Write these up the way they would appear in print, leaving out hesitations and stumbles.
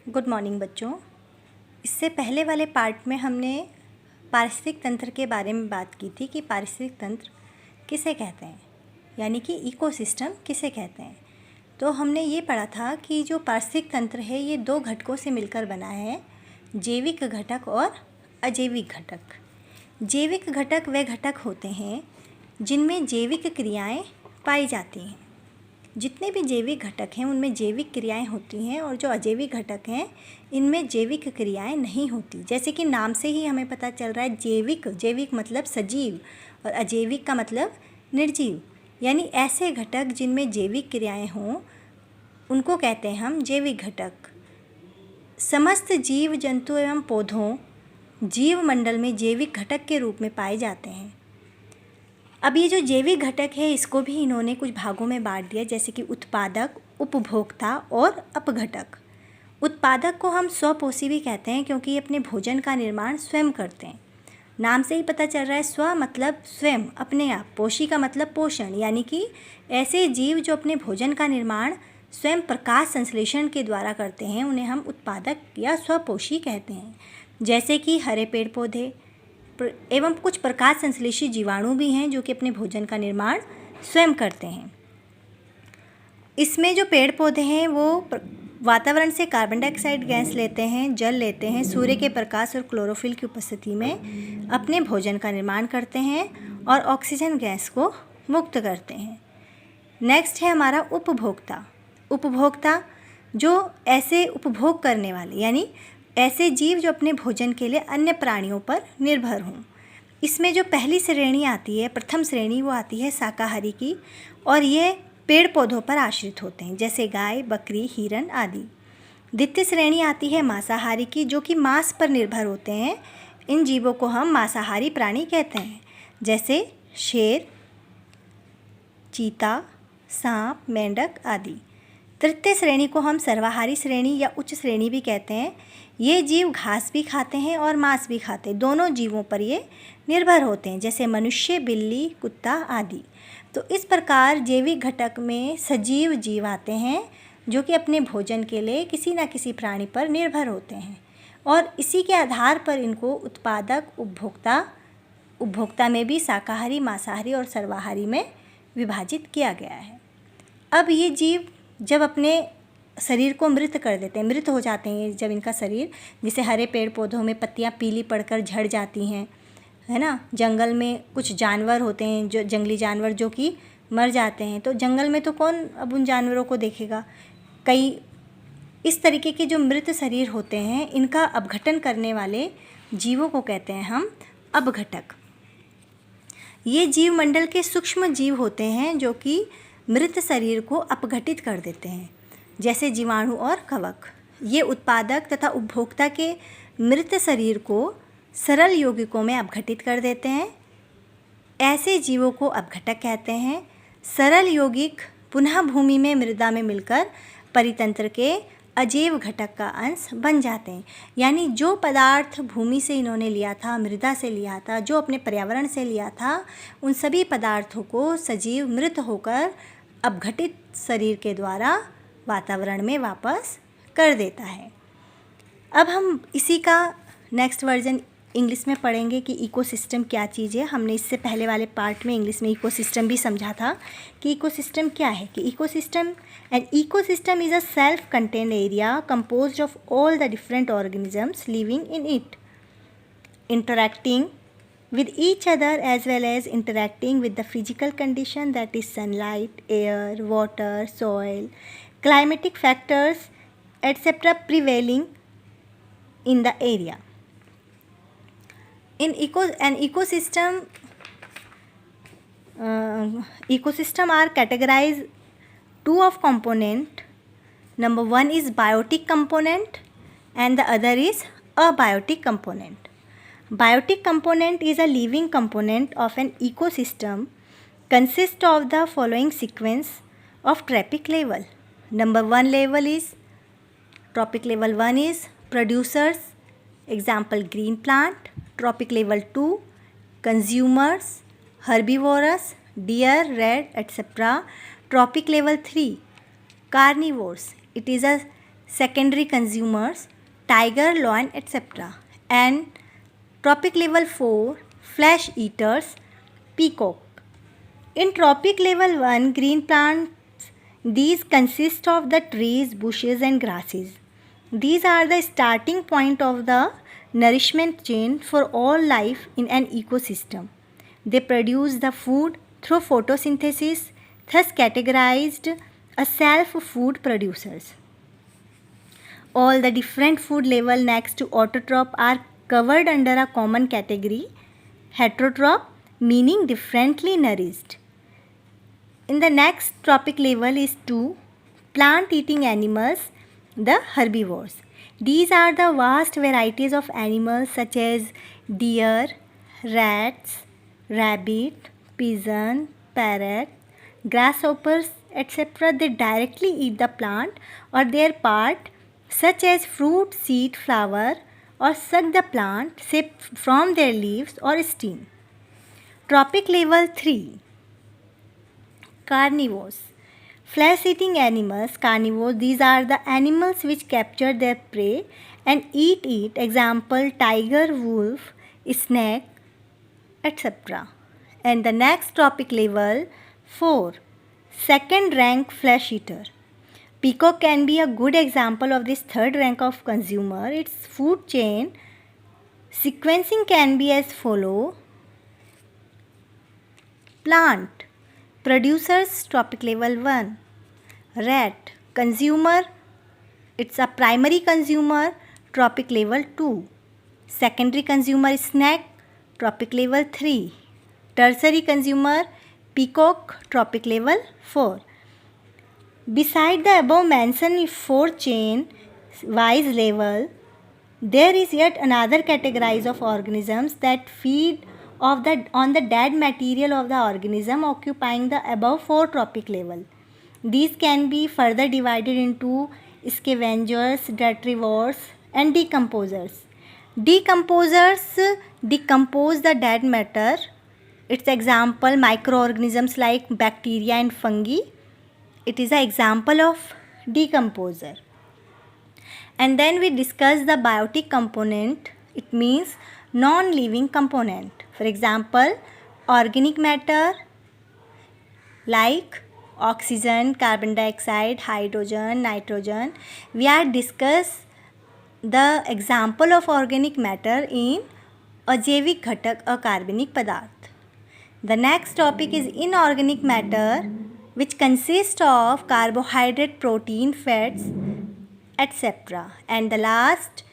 Good morning बच्चों। इससे पहले वाले पार्ट में हमने पारिस्थितिक तंत्र के बारे में बात की थी कि पारिस्थितिक तंत्र किसे कहते हैं, यानी कि इकोसिस्टम किसे कहते हैं। तो हमने ये पढ़ा था कि जो पारिस्थितिक तंत्र है ये दो घटकों से मिलकर बना है, जैविक घटक और अजैविक घटक। जैविक घटक वे घटक होते हैं जिनमें जैविक क्रियाएं पाई जाती हैं। जितने भी जैविक घटक हैं उनमें जैविक क्रियाएं होती हैं, और जो अजैविक घटक हैं इनमें जैविक क्रियाएं नहीं होती। जैसे कि नाम से ही हमें पता चल रहा है, जैविक मतलब सजीव और अजैविक का मतलब निर्जीव। यानी ऐसे घटक जिनमें जैविक क्रियाएं हों उनको कहते हैं हम जैविक घटक। समस्त जीव जंतु एवं पौधों जीव मंडल में जैविक घटक के रूप में पाए जाते हैं। अब ये जो जैविक घटक है इसको भी इन्होंने कुछ भागों में बांट दिया, जैसे कि उत्पादक, उपभोक्ता और अपघटक। उत्पादक को हम स्वपोषी भी कहते हैं क्योंकि ये अपने भोजन का निर्माण स्वयं करते हैं। नाम से ही पता चल रहा है, स्व मतलब स्वयं, अपने आप, पोषी का मतलब पोषण, यानी कि ऐसे जीव जो अपने भोजन का निर्माण स्वयं प्रकाश संश्लेषण के द्वारा करते हैं उन्हें हम उत्पादक या स्वपोषी कहते हैं। जैसे कि हरे पेड़ पौधे एवं कुछ प्रकाश संश्लेषी जीवाणु भी हैं जो कि अपने भोजन का निर्माण स्वयं करते हैं। इसमें जो पेड़ पौधे हैं वो वातावरण से कार्बन डाइऑक्साइड गैस लेते हैं, जल लेते हैं, सूर्य के प्रकाश और क्लोरोफिल की उपस्थिति में अपने भोजन का निर्माण करते हैं और ऑक्सीजन गैस को मुक्त करते हैं। नेक्स्ट है हमारा उपभोक्ता। उपभोक्ता जो ऐसे उपभोग करने वाले, यानी ऐसे जीव जो अपने भोजन के लिए अन्य प्राणियों पर निर्भर हों। इसमें जो पहली श्रेणी आती है, प्रथम श्रेणी, वो आती है शाकाहारी की, और ये पेड़ पौधों पर आश्रित होते हैं, जैसे गाय, बकरी, हिरन आदि। द्वितीय श्रेणी आती है मांसाहारी की, जो कि मांस पर निर्भर होते हैं। इन जीवों को हम मांसाहारी प्राणी कहते हैं, जैसे शेर, चीता, सांप, मेंढक आदि। तृतीय श्रेणी को हम सर्वाहारी श्रेणी या उच्च श्रेणी भी कहते हैं। ये जीव घास भी खाते हैं और मांस भी खाते हैं, दोनों जीवों पर ये निर्भर होते हैं, जैसे मनुष्य, बिल्ली, कुत्ता आदि। तो इस प्रकार जैविक घटक में सजीव जीव आते हैं जो कि अपने भोजन के लिए किसी न किसी प्राणी पर निर्भर होते हैं, और इसी के आधार पर इनको उत्पादक, उपभोक्ता में भी शाकाहारी, मांसाहारी और सर्वाहारी में विभाजित किया गया है। अब ये जीव जब अपने शरीर को मृत कर देते हैं, मृत हो जाते हैं जब इनका शरीर, जैसे हरे पेड़ पौधों में पत्तियां पीली पड़कर झड़ जाती हैं, है ना। जंगल में कुछ जानवर होते हैं, जो जंगली जानवर जो कि मर जाते हैं, तो जंगल में तो कौन अब उन जानवरों को देखेगा। कई इस तरीके के जो मृत शरीर होते हैं इनका अपघटन करने वाले जीवों को कहते हैं हम अपघटक। ये जीव मंडल के सूक्ष्म जीव होते हैं जो कि मृत शरीर को अपघटित कर देते हैं, जैसे जीवाणु और कवक। ये उत्पादक तथा उपभोक्ता के मृत शरीर को सरल यौगिकों में अपघटित कर देते हैं। ऐसे जीवों को अपघटक कहते हैं। सरल यौगिक पुनः भूमि में मृदा में मिलकर परितंत्र के अजैव घटक का अंश बन जाते हैं। यानी जो पदार्थ भूमि से इन्होंने लिया था, मृदा से लिया था, जो अपने पर्यावरण से लिया था, उन सभी पदार्थों को सजीव मृत होकर अपघटित शरीर के द्वारा वातावरण में वापस कर देता है। अब हम इसी का नेक्स्ट वर्जन इंग्लिश में पढ़ेंगे कि इकोसिस्टम क्या चीज़ है। हमने इससे पहले वाले पार्ट में इंग्लिश में इकोसिस्टम भी समझा था कि इकोसिस्टम क्या है। कि an ecosystem is a self contained area composed of all the different organisms living in it, interacting with each other as well as interacting with the physical condition, that is sunlight, air, water, soil, climatic factors, etc. prevailing in the area. In an ecosystem, ecosystem are categorized two of component. Number one is biotic component and the other is abiotic component. Biotic component is a living component of an ecosystem, consists of the following sequence of trophic level. Number one level is trophic level 1 is producers, example green plant. Trophic level 2 consumers, herbivorous, deer, rat, etc. Trophic level 3 carnivores. It is a secondary consumers, tiger, lion, etc. And Tropic level 4, flesh eaters, peacock. In tropic level 1, green plants, these consist of the trees, bushes and grasses. These are the starting point of the nourishment chain for all life in an ecosystem. They produce the food through photosynthesis, thus categorized as self-food producers. All the different food level next to autotroph are covered under a common category, heterotroph, meaning differently nourished. In the next trophic level is 2, plant eating animals, the herbivores. These are the vast varieties of animals such as deer, rats, rabbit, pigeon, parrot, grasshoppers, etc. They directly eat the plant or their part such as fruit, seed, flower, or suck the plant say from their leaves or stem. Trophic level 3, carnivores. Flesh-eating animals, carnivores, these are the animals which capture their prey and eat it. Example, tiger, wolf, snake, etc. And the next trophic level 4, second rank flesh eater. Peacock can be a good example of this third rank of consumer. Its food chain sequencing can be as follow. Plant, producers, trophic level 1. Rat, consumer, it's a primary consumer, trophic level 2. Secondary consumer, snake, trophic level 3. Tertiary consumer, peacock, trophic level 4. Beside the above mentioned 4 chain wise level, there is yet another category of organisms that feed on the dead material of the organism occupying the above 4 trophic level. These can be further divided into scavengers, detritivores and decomposers. Decomposers decompose the dead matter. Its example microorganisms like bacteria and fungi. It is an example of decomposer. And then we discuss the biotic component. It means non-living component. For example, organic matter like oxygen, carbon dioxide, hydrogen, nitrogen. We are discuss the example of organic matter in अजैविक घटक अकार्बनिक पदार्थ. The next topic is inorganic matter, which consists of carbohydrate, protein, fats, etc. And the last,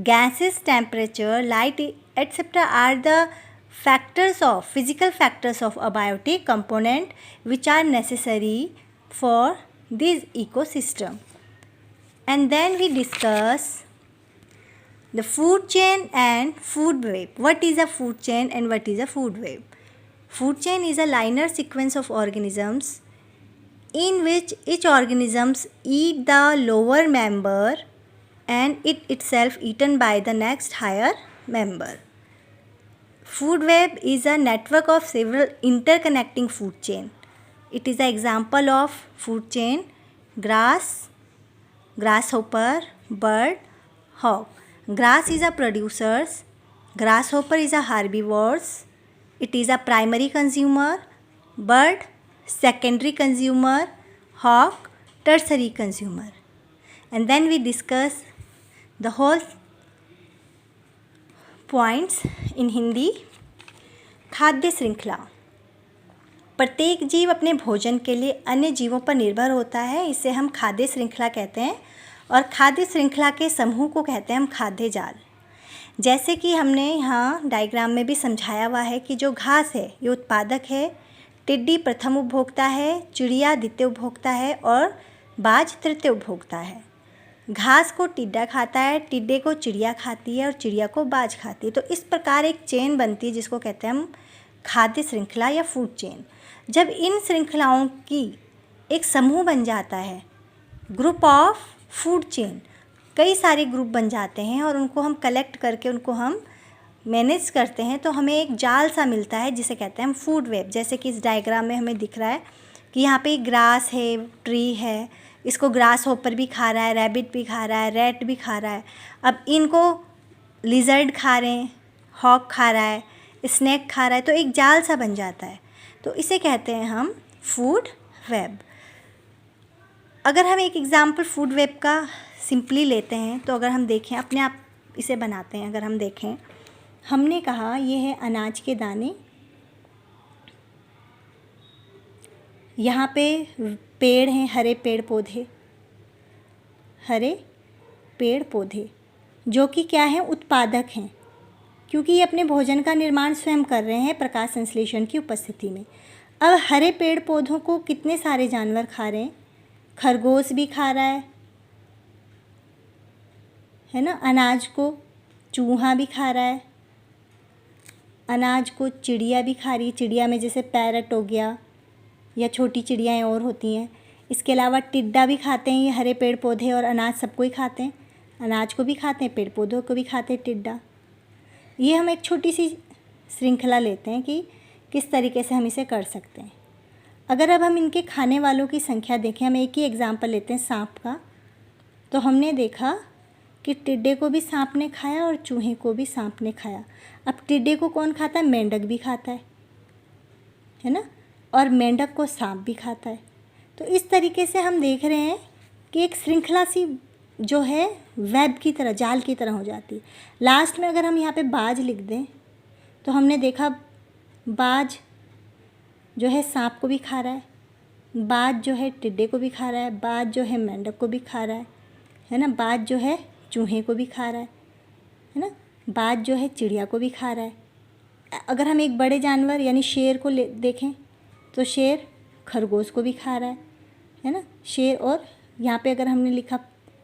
gases, temperature, light, etc. are the physical factors of abiotic component which are necessary for this ecosystem. And then we discuss the food chain and food web. What is a food chain and what is a food web? Food chain is a linear sequence of organisms in which each organisms eat the lower member and it itself eaten by the next higher member. Food web is a network of several interconnecting food chain. It is an example of food chain: grass, grasshopper, bird, hawk. Grass is a producers, grasshopper is a herbivores, it is a primary consumer, bird secondary consumer, hawk tertiary consumer. And then we discuss the whole points in Hindi. खाद्य श्रृंखला. प्रत्येक जीव अपने भोजन के लिए अन्य जीवों पर निर्भर होता है. इसे हम खाद्य श्रृंखला कहते हैं और खाद्य श्रृंखला के समूह को कहते हैं हम खाद्य जाल. जैसे कि हमने यहाँ डायग्राम में भी समझाया हुआ है कि जो घास है ये उत्पादक है, टिड्डी प्रथम उपभोक्ता है, चिड़िया द्वितीय उपभोक्ता है और बाज तृतीय उपभोक्ता है. घास को टिड्डा खाता है, टिड्डे को चिड़िया खाती है और चिड़िया को बाज खाती है. तो इस प्रकार एक चेन बनती है जिसको कहते हैं हम खाद्य श्रृंखला या फूड चेन. जब इन श्रृंखलाओं की एक समूह बन जाता है, ग्रुप ऑफ फूड चेन, कई सारे ग्रुप बन जाते हैं और उनको हम कलेक्ट करके उनको हम मैनेज करते हैं तो हमें एक जाल सा मिलता है जिसे कहते हैं हम फूड वेब. जैसे कि इस डायग्राम में हमें दिख रहा है कि यहाँ पे ग्रास है, ट्री है, इसको ग्रास होपर भी खा रहा है, रैबिट भी खा रहा है, रैट भी खा रहा है। अब इनको लिजर्ड खा रहे हैं, हॉक खा रहा है, स्नेक खा रहा है, तो एक जाल सा बन जाता है। तो इसे कहते हैं हम फूड वेब। अगर हम एक एग्जाम्पल फूड वेब का सिंपली लेते हैं, तो अगर हम देखें, अपने आप इसे बनाते हैं, अगर हम देखें, हमने कहा ये है अनाज के दाने, यहाँ पे पेड़ हैं, हरे पेड़ पौधे, हरे पेड़ पौधे जो कि क्या है, उत्पादक हैं, क्योंकि ये अपने भोजन का निर्माण स्वयं कर रहे हैं प्रकाश संश्लेषण की उपस्थिति में। अब हरे पेड़ पौधों को कितने सारे जानवर खा रहे हैं, खरगोश भी खा रहा है ना, अनाज को चूहा भी खा रहा है, अनाज को चिड़िया भी खा रही है, चिड़िया में जैसे पैरट हो गया या छोटी चिड़ियाएँ और होती हैं। इसके अलावा टिड्डा भी खाते हैं, ये हरे पेड़ पौधे और अनाज सबको ही खाते हैं, अनाज को भी खाते हैं, पेड़ पौधों को भी खाते हैं टिड्डा। ये हम एक छोटी सी श्रृंखला लेते हैं कि किस तरीके से हम इसे कर सकते हैं। अगर अब हम इनके खाने वालों की संख्या देखें, हम एक ही एग्जाम्पल लेते हैं सांप का, तो हमने देखा कि टिड्डे को भी सांप ने खाया और चूहे को भी सांप ने खाया। अब टिड्डे को कौन खाता है, मेंढक भी खाता है ना, और मेंढक को सांप भी खाता है। तो इस तरीके से हम देख रहे हैं कि एक श्रृंखला सी जो है वेब की तरह, जाल की तरह हो जाती है। लास्ट में अगर हम यहाँ पे बाज लिख दें, तो हमने देखा बाज जो है सांप को भी खा रहा है, बाज जो है टिड्डे को भी खा रहा है, बाज जो है मेंढक को भी खा रहा है ना, बाज जो है चूहे को भी खा रहा है ना, बाज जो है चिड़िया को भी खा रहा है। अगर हम एक बड़े जानवर यानी शेर को देखें, तो शेर खरगोश को भी खा रहा है ना, शेर। और यहाँ पे अगर हमने लिखा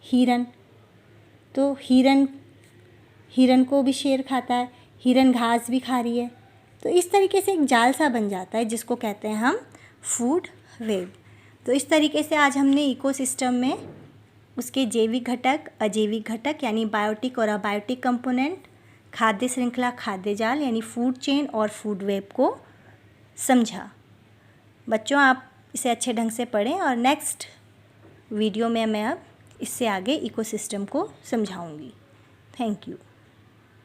हिरन, तो हिरन को भी शेर खाता है, हिरन घास भी खा रही है। तो इस तरीके से एक जाल सा बन जाता है जिसको कहते हैं हम फूड वेब। तो इस तरीके से आज हमने इकोसिस्टम में उसके जैविक घटक, अजैविक घटक यानी बायोटिक और अबायोटिक कंपोनेंट, खाद्य श्रृंखला, खाद्य जाल यानी फूड चेन और फूड वेब को समझा। बच्चों, आप इसे अच्छे ढंग से पढ़ें और नेक्स्ट वीडियो में मैं अब इससे आगे इकोसिस्टम को समझाऊंगी। Thank you.